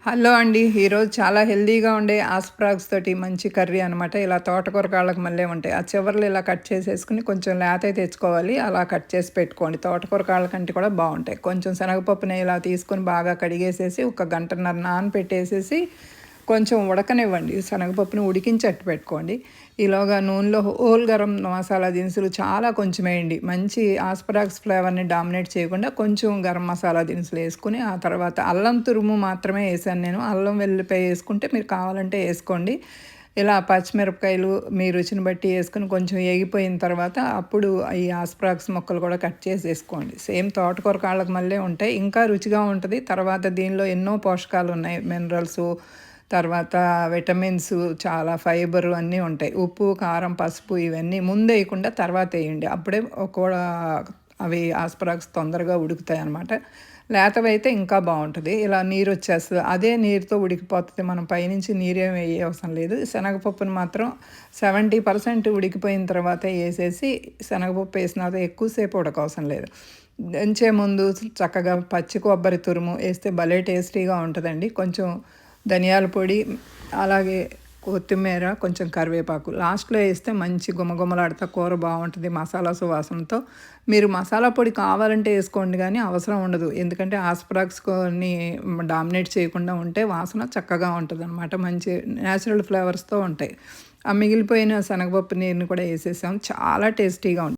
Hello అండి. ఈరోజు చాలా హెల్తీగా ఉండే ఆస్ప్రాగ్స్ తోటి మంచి కర్రీ అనమాట. ఇలా తోటకూర కాళ్ళకి మళ్ళే ఉంటాయి. ఆ చివర్లు ఇలా కట్ చేసేసుకొని కొంచెం లేతయి తెచ్చుకోవాలి. అలా కట్ చేసి పెట్టుకోండి. తోటకూర కాళ్ళ కంటే కూడా బావుంటాయి. కొంచెం శనగపప్పుని ఇలా తీసుకొని బాగా కడిగేసేసి ఒక గంటన్నర నానపెట్టేసేసి కొంచెం ఉడకనివ్వండి. శనగపప్పుని ఉడికించి అట్టు పెట్టుకోండి. ఈలోగా నూనెలో హోల్ గరం మసాలా దినుసులు చాలా కొంచెం వేయండి. మంచి ఆస్పరాగ్స్ ఫ్లేవర్‌ని డామినేట్ చేయకుండా కొంచెం గరం మసాలా దినుసులు వేసుకొని, ఆ తర్వాత అల్లం తురుము మాత్రమే వేసాను నేను. అల్లం వెల్లుల్లిపాయ వేసుకుంటే మీరు కావాలంటే వేసుకోండి. ఇలా పచ్చిమిరపకాయలు మీ రుచిని బట్టి వేసుకొని కొంచెం ఏగిపోయిన తర్వాత అప్పుడు ఈ ఆస్ప్రాగ్స్ ముక్కలు కూడా కట్ చేసి వేసుకోండి. సేమ్ తోటకూర కాళ్ళకి మళ్ళీ ఉంటాయి. ఇంకా రుచిగా ఉంటది. తర్వాత దీనిలో ఎన్నో పోషకాలు ఉన్నాయి. మినరల్సు, తర్వాత విటమిన్స్, చాలా ఫైబర్ అన్నీ ఉంటాయి. ఉప్పు, కారం, పసుపు ఇవన్నీ ముందేయకుండా తర్వాతేయండి. అప్పుడే కూడా అవి ఆస్పరాగ్స్ తొందరగా ఉడుకుతాయన్నమాట. లేతవైతే ఇంకా బావుంటది. ఇలా నీరొచ్చేస్తది. అదే నీరుతో ఉడికిపోతది. మనం పైనుంచి నీరేమి ఎయ్యవసరం లేదు. శనగపప్పుని మాత్రం 70% ఉడికిపోయిన తర్వాతే ఏసేసి, శనగపప్పు ఏసిన తర్వాత ఎక్కువ సేపు ఉడకవసరం లేదు. దించే ముందు చక్కగా పచ్చి కొబ్బరి తురుము ఏస్తే భలే టేస్టీగా ఉంటదండి. కొంచెం ధనియాల పొడి, అలాగే కొత్తిమీర, కొంచెం కరివేపాకు లాస్ట్‌లో ఏస్తే మంచి గుమగుమలాడుతా కూర బావుంటది మసాలా సువాసనతో. మీరు మసాలా పొడి కావాలంటే ఏసుకోండి గానీ అవసరం ఉండదు. ఎందుకంటే ఆస్పరాగ్స్‌ని డామినేట్ చేయకుండా ఉంటే వాసన చక్కగా ఉంటదనమాట. మంచి నేచురల్ ఫ్లేవర్స్‌తో ఉంటాయి. ఆ మిగిలిపోయిన శనగపప్పు నీరుని కూడా ఏసేసాం. చాలా టేస్టీగా ఉంటుంది.